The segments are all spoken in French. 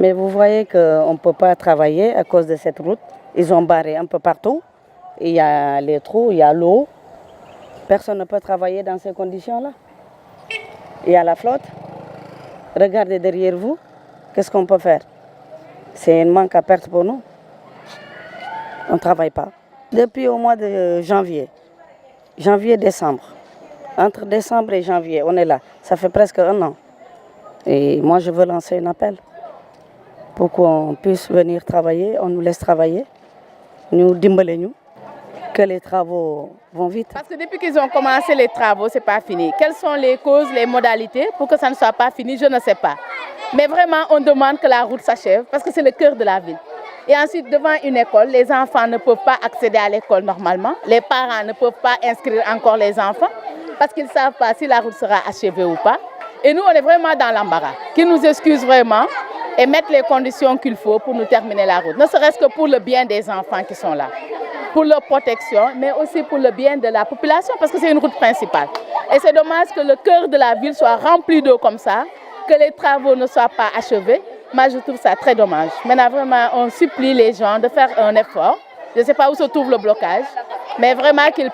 Mais vous voyez qu'on ne peut pas travailler à cause de cette route. Ils ont barré un peu partout. Il y a les trous, il y a l'eau. Personne ne peut travailler dans ces conditions-là. Il y a la flotte. Regardez derrière vous. Qu'est-ce qu'on peut faire? C'est un manque à perte pour nous. On ne travaille pas. Depuis au mois de janvier-décembre. Entre décembre et janvier, on est là. Ça fait presque 1 an. Et moi, je veux lancer un appel pour qu'on puisse venir travailler. On nous laisse travailler. Nous dimbalez-nous. Que les travaux vont vite. Parce que depuis qu'ils ont commencé les travaux, ce n'est pas fini. Quelles sont les causes, les modalités pour que ça ne soit pas fini? Je ne sais pas. Mais vraiment, on demande que la route s'achève parce que c'est le cœur de la ville. Et ensuite, devant une école, les enfants ne peuvent pas accéder à l'école normalement. Les parents ne peuvent pas inscrire encore les enfants parce qu'ils ne savent pas si la route sera achevée ou pas. Et nous, on est vraiment dans l'embarras. Qu'ils nous excusent vraiment et mettent les conditions qu'il faut pour nous terminer la route. Ne serait-ce que pour le bien des enfants qui sont là, pour leur protection, mais aussi pour le bien de la population parce que c'est une route principale. Et c'est dommage que le cœur de la ville soit rempli d'eau comme ça, que les travaux ne soient pas achevés. Moi, je trouve ça très dommage. Maintenant, vraiment, on supplie les gens de faire un effort. Je ne sais pas où se trouve le blocage, mais vraiment qu'ils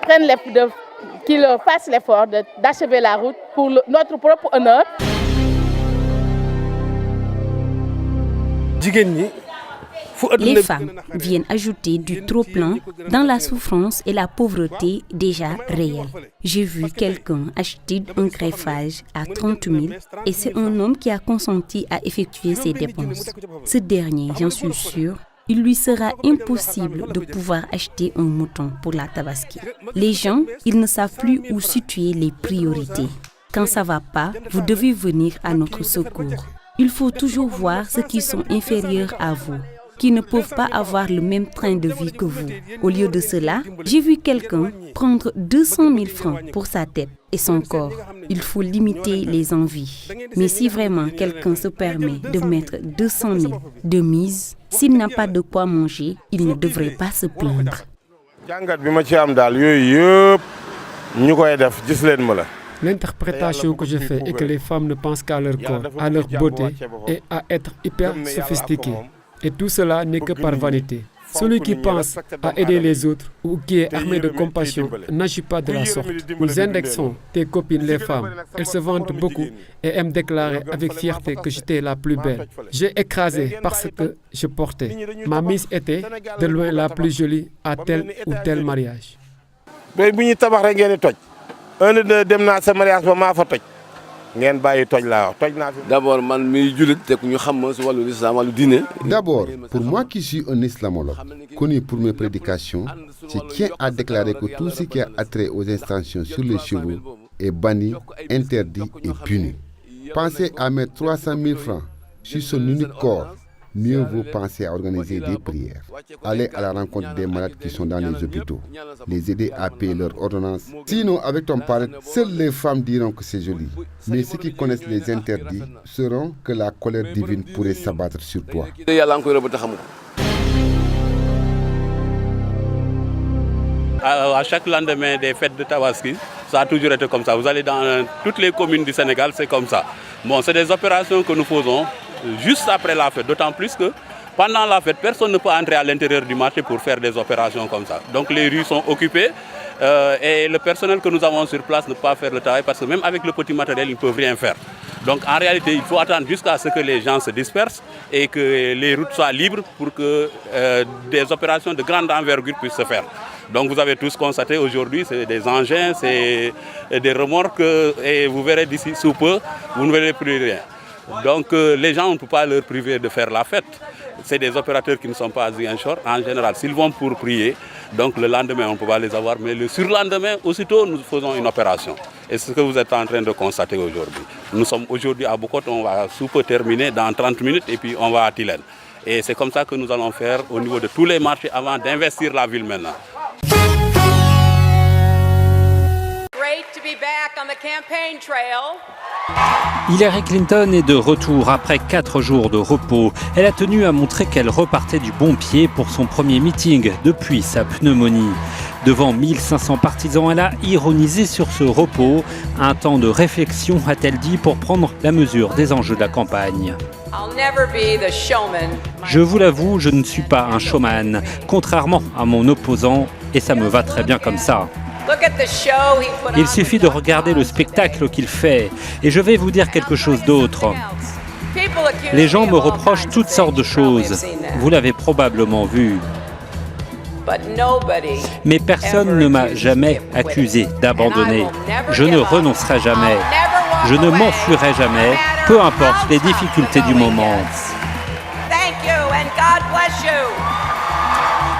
fassent l'effort d'achever la route pour notre propre honneur. Les femmes viennent ajouter du trop-plein dans la souffrance et la pauvreté déjà réelle. J'ai vu quelqu'un acheter un greffage à 30 000 et c'est un homme qui a consenti à effectuer ses dépenses. Ce dernier, j'en suis sûre, il lui sera impossible de pouvoir acheter un mouton pour la tabaski. Les gens, ils ne savent plus où situer les priorités. Quand ça ne va pas, vous devez venir à notre secours. Il faut toujours voir ceux qui sont inférieurs à vous, qui ne peuvent pas avoir le même train de vie que vous. Au lieu de cela, j'ai vu quelqu'un prendre 200 000 francs pour sa tête et son corps. Il faut limiter les envies. Mais si vraiment quelqu'un se permet de mettre 200 000 de mise, s'il n'a pas de quoi manger, il ne devrait pas se plaindre. L'interprétation que je fais est que les femmes ne pensent qu'à leur corps, à leur beauté et à être hyper sophistiquées. Et tout cela n'est que par vanité. Celui qui pense à aider les autres ou qui est armé de compassion n'agit pas de la sorte. Nous indexons tes copines les femmes. Elles se vantent beaucoup et aiment déclarer avec fierté que j'étais la plus belle. J'ai écrasé parce que je portais. Ma mise était de loin la plus jolie à tel ou tel mariage. D'abord, pour moi qui suis un islamologue, connu pour mes prédications, je tiens à déclarer que tout ce qui a attrait aux extensions sur les cheveux est banni, interdit et puni. Pensez à mettre 300 000 francs sur son unique corps. Mieux vaut penser à organiser des prières, aller à la rencontre des malades qui sont dans les hôpitaux, les aider à payer leurs ordonnances. Sinon, avec ton parrain, seules les femmes diront que c'est joli. Mais ceux qui connaissent les interdits sauront que la colère divine pourrait s'abattre sur toi. À chaque lendemain des fêtes de Tabaski, ça a toujours été comme ça. Vous allez dans toutes les communes du Sénégal, c'est comme ça. Bon, c'est des opérations que nous faisons juste après la fête, d'autant plus que pendant la fête, personne ne peut entrer à l'intérieur du marché pour faire des opérations comme ça. Donc les rues sont occupées et le personnel que nous avons sur place ne peut pas faire le travail parce que même avec le petit matériel, ils ne peuvent rien faire. Donc en réalité, il faut attendre jusqu'à ce que les gens se dispersent et que les routes soient libres pour que des opérations de grande envergure puissent se faire. Donc vous avez tous constaté aujourd'hui, c'est des engins, c'est des remorques et vous verrez d'ici sous peu, vous ne verrez plus rien. Donc les gens, on ne peut pas leur priver de faire la fête. C'est des opérateurs qui ne sont pas en général. S'ils vont pour prier, donc le lendemain, on ne peut pas les avoir. Mais le surlendemain, aussitôt, nous faisons une opération. Et c'est ce que vous êtes en train de constater aujourd'hui. Nous sommes aujourd'hui à Bokot, on va sous peu terminer dans 30 minutes et puis on va à Tilène. Et c'est comme ça que nous allons faire au niveau de tous les marchés avant d'investir la ville maintenant. Hillary Clinton est de retour après 4 jours de repos. Elle a tenu à montrer qu'elle repartait du bon pied pour son premier meeting depuis sa pneumonie. Devant 1500 partisans, elle a ironisé sur ce repos. Un temps de réflexion, a-t-elle dit, pour prendre la mesure des enjeux de la campagne. Je vous l'avoue, je ne suis pas un showman, contrairement à mon opposant, et ça me va très bien comme ça. Il suffit de regarder le spectacle qu'il fait, et je vais vous dire quelque chose d'autre. Les gens me reprochent toutes sortes de choses, vous l'avez probablement vu. Mais personne ne m'a jamais accusé d'abandonner. Je ne renoncerai jamais. Je ne m'enfuirai jamais, peu importe les difficultés du moment.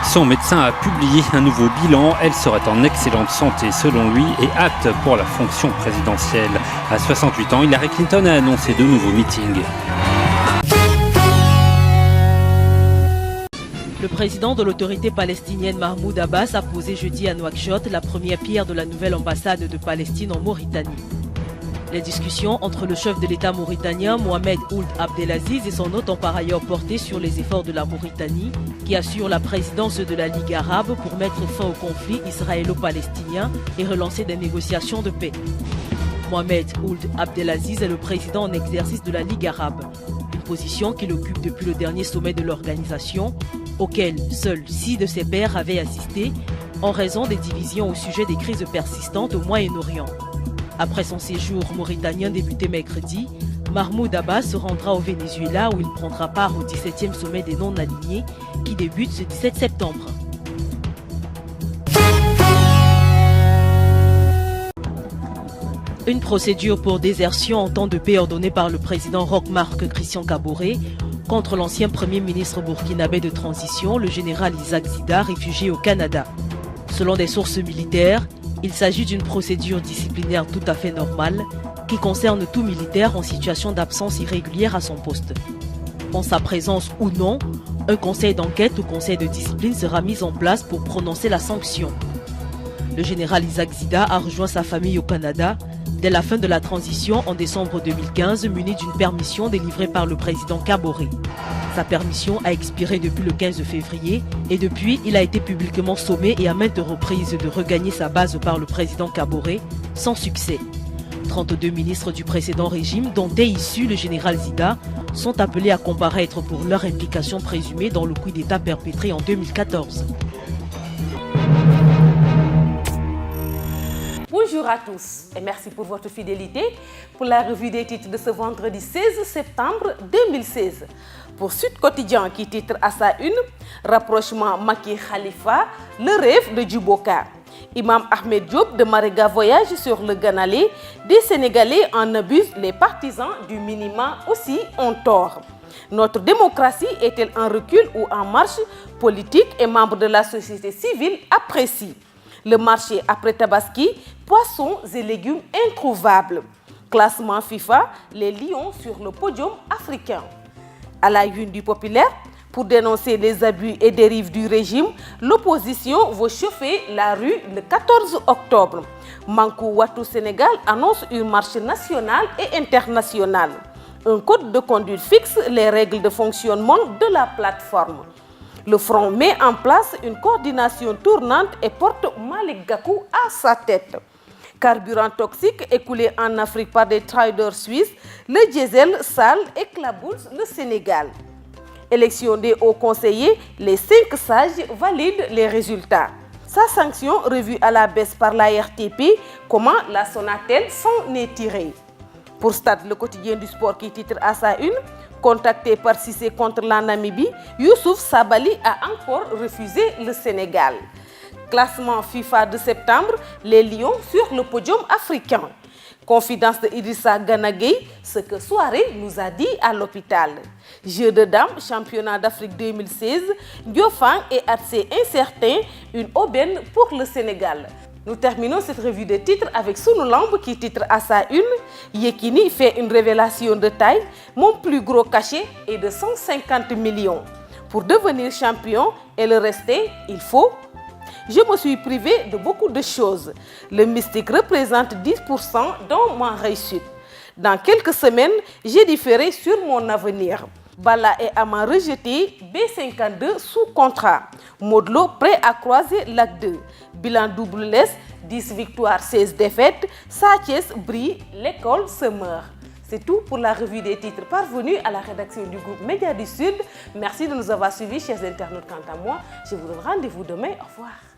Son médecin a publié un nouveau bilan. Elle serait en excellente santé selon lui et apte pour la fonction présidentielle. À 68 ans, Hillary Clinton a annoncé de nouveaux meetings. Le président de l'autorité palestinienne Mahmoud Abbas a posé jeudi à Nouakchott la première pierre de la nouvelle ambassade de Palestine en Mauritanie. Les discussions entre le chef de l'État mauritanien Mohamed Ould Abdelaziz et son hôte ont par ailleurs porté sur les efforts de la Mauritanie qui assure la présidence de la Ligue arabe pour mettre fin au conflit israélo-palestinien et relancer des négociations de paix. Mohamed Ould Abdelaziz est le président en exercice de la Ligue arabe, une position qu'il occupe depuis le dernier sommet de l'organisation auquel seuls 6 de ses pairs avaient assisté en raison des divisions au sujet des crises persistantes au Moyen-Orient. Après son séjour mauritanien débuté mercredi, Mahmoud Abbas se rendra au Venezuela où il prendra part au 17e sommet des non-alignés qui débute ce 17 septembre. Une procédure pour désertion en temps de paix ordonnée par le président Roch-Marc Christian Kaboré contre l'ancien premier ministre burkinabé de transition, le général Isaac Zida, réfugié au Canada. Selon des sources militaires, il s'agit d'une procédure disciplinaire tout à fait normale qui concerne tout militaire en situation d'absence irrégulière à son poste. En sa présence ou non, un conseil d'enquête ou conseil de discipline sera mis en place pour prononcer la sanction. Le général Isaac Zida a rejoint sa famille au Canada dès la fin de la transition en décembre 2015, muni d'une permission délivrée par le président Kaboré. Sa permission a expiré depuis le 15 février et depuis, il a été publiquement sommé et à maintes reprises de regagner sa base par le président Kaboré, sans succès. 32 ministres du précédent régime, dont est issu le général Zida, sont appelés à comparaître pour leur implication présumée dans le coup d'État perpétré en 2014. Bonjour à tous et merci pour votre fidélité pour la revue des titres de ce vendredi 16 septembre 2016. Pour Sud Quotidien qui titre à sa une « Rapprochement Macky Khalifa, le rêve de Djuboka ». Imam Ahmed Diop de Marega voyage sur le Ganalé. Des Sénégalais en abusent, les partisans du minima aussi ont tort. Notre démocratie est-elle en recul ou en marche? Politiques et membres de la société civile apprécient. Le marché après Tabaski, poissons et légumes introuvables. Classement FIFA, les lions sur le podium africain. À la une du Populaire, pour dénoncer les abus et dérives du régime, l'opposition veut chauffer la rue le 14 octobre. Mankou Watou Sénégal annonce une marche nationale et internationale. Un code de conduite fixe les règles de fonctionnement de la plateforme. Le Front met en place une coordination tournante et porte Malick Gakou à sa tête. Carburant toxique écoulé en Afrique par des traders suisses, le diesel sale éclabousse le Sénégal. Élection des hauts conseillers, les 5 sages valident les résultats. Sa sanction revue à la baisse par la RTP, comment la Sonatel s'en est tirée. Pour Stade, le quotidien du sport qui titre à sa une, contacté par Cissé contre la Namibie, Youssouf Sabali a encore refusé le Sénégal. Classement FIFA de septembre, les Lions sur le podium africain. Confidence de Idrissa Gana Gueye, ce que Soirée nous a dit à l'hôpital. Jeux de dames, championnat d'Afrique 2016, Diofang et AC incertain, une aubaine pour le Sénégal. Nous terminons cette revue de titres avec Sunulamb qui titre à sa une « Yekini fait une révélation de taille, mon plus gros cachet est de 150 millions. Pour devenir champion et le rester, il faut... » Je me suis privé de beaucoup de choses. Le mystique représente 10% dans ma réussite. Dans quelques semaines, j'ai différé sur mon avenir. Balla et Ama rejetés, B52 sous contrat. Modlo prêt à croiser l'acte 2. Bilan double laisse, 10 victoires, 16 défaites. Sathiès brille, l'école se meurt. C'est tout pour la revue des titres parvenus à la rédaction du groupe Média du Sud. Merci de nous avoir suivis, chers internautes. Quant à moi, je vous donne rendez-vous demain. Au revoir.